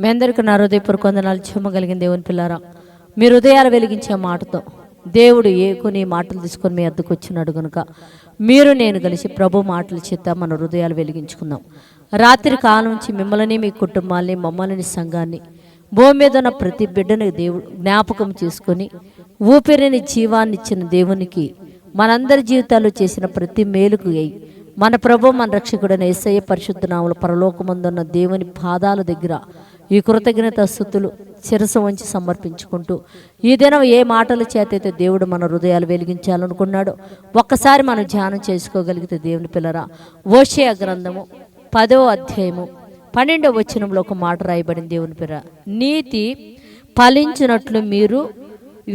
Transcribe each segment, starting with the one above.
మీ అందరికీ నా హృదయపూర్వక వందనాలు. చెమ్మగలిగిన దేవుని పిల్లారా, మీ హృదయాలు వెలిగించే మాటతో దేవుడు కొన్ని మాటలు తీసుకొని మీ అద్దకు వచ్చినాడు కనుక మీరు నేను కలిసి ప్రభు మాటలు చేత మన హృదయాలు వెలిగించుకుందాం. రాత్రి కాలం నుంచి మిమ్మల్ని, మీ కుటుంబాన్ని, మమ్మల్ని, సంఘాన్ని, భూమి మీద ఉన్న ప్రతి బిడ్డను దేవుడు జ్ఞాపకం చేసుకొని ఊపిరిని జీవాన్ని ఇచ్చిన దేవునికి మనందరి జీవితాల్లో చేసిన ప్రతి మేలుకు మన ప్రభు మన రక్షకుడైన యేసయ్య పరిశుద్ధ నామములో పరలోకమందున్న దేవుని పాదాల దగ్గర ఈ కృతజ్ఞత స్తుతులు శిరస్సు వంచి సమర్పించుకుంటూ ఈ దినం ఏ మాటల చేత అయితే దేవుడు మన హృదయాలు వెలిగించాలనుకున్నాడో ఒక్కసారి మనం ధ్యానం చేసుకోగలిగితే దేవుని పిల్లరా, హోషేయ గ్రంథము 10వ అధ్యాయము 12వ వచనంలో ఒక మాట రాయబడింది. దేవుని పిల్లరా, నీతి ఫలించినట్లు మీరు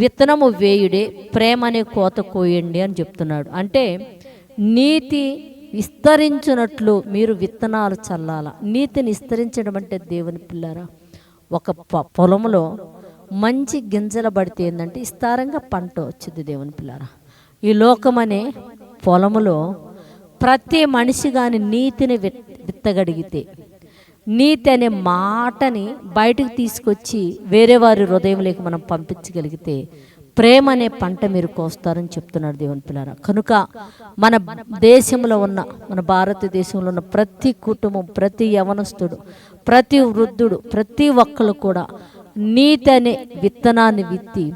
విత్తనము వేయుడే, ప్రేమ అనే కోత కోయండి అని చెప్తున్నాడు. అంటే నీతి విస్తరించినట్లు మీరు విత్తనాలు చల్లాల. నీతిని విస్తరించడం అంటే దేవుని పిల్లారా, ఒక పొలంలో మంచి గింజలు పడితే ఏంటంటే విస్తారంగా పంట వచ్చింది. దేవుని పిల్లారా, ఈ లోకమనే పొలములో ప్రతి మనిషి కానీ నీతిని విత్తగడిగితే, నీతి అనే మాటని బయటకు తీసుకొచ్చి వేరే వారి హృదయంలోకి మనం పంపించగలిగితే ప్రేమ అనే పంట మీరు కోస్తారని చెప్తున్నాడు దేవుని పిల్లారా. కనుక మన దేశంలో ఉన్న, మన భారతదేశంలో ఉన్న ప్రతి కుటుంబం, ప్రతి యవనస్తుడు, ప్రతి వృద్ధుడు, ప్రతి ఒక్కరు కూడా నీతి అనే విత్తనాన్ని విత్తి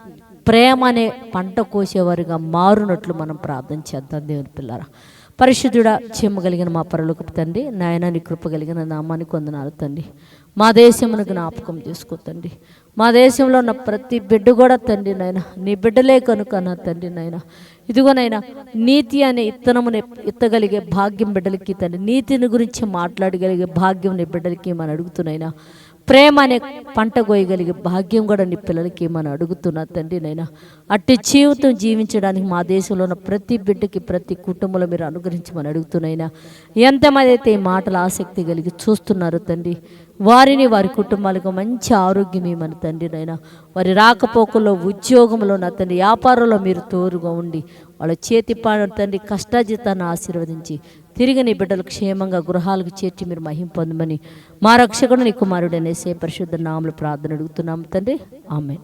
ప్రేమ అనే పంట కోసేవారిగా మారునట్లు మనం ప్రార్థన చేద్దాం. దేవుని పిల్లారా, పరిశుద్ధుడా, చెమ్మగలిగిన మా పరలోకపు తండ్రి, నాయన నీ కృప కలిగిన నామానికి వందనాలు తండ్రి. మా దేశమును జ్ఞాపకం చేసుకోతండి. మా దేశంలో ఉన్న ప్రతి బిడ్డ కూడా తండ్రి నాయన నీ బిడ్డలే కనుక నా తండ్రి నాయన ఇదిగోనైనా నీతి అనే ఇత్తనముని ఎత్తగలిగే భాగ్యం బిడ్డలకి తండ్రి, నీతిని గురించి మాట్లాడగలిగే భాగ్యం నీ బిడ్డలకి మనం అడుగుతున్నాయినా, ప్రేమ అనే పంట కోయగలిగే భాగ్యం కూడా నీ పిల్లలకి మనం అడుగుతున్నా తండ్రి నైనా. అట్టి జీవితం జీవించడానికి మా దేశంలో ఉన్న ప్రతి బిడ్డకి, ప్రతి కుటుంబంలో మీరు అనుగ్రహించమని అడుగుతున్నాయినా. ఎంతమంది అయితే ఈ మాటలు ఆసక్తి కలిగి చూస్తున్నారు తండ్రి, వారిని, వారి కుటుంబాలకు మంచి ఆరోగ్యం ఇవ్వమని తండ్రి నైనా. వారి రాకపోకల్లో, ఉద్యోగంలో నా తండ్రి, వ్యాపారంలో మీరు తోడుగా ఉండి వాళ్ళ చేతి పాడు తండ్రి కష్టాజితాన్ని ఆశీర్వదించి తిరిగి నీ బిడ్డలు క్షేమంగా గృహాలకు చేర్చి మీరు మహిమ పొందమని మా రక్షకుడు నీ కుమారుడనేసే పరిశుద్ధ నామములో ప్రార్థన అడుగుతున్నాము తండ్రి. ఆమేన్.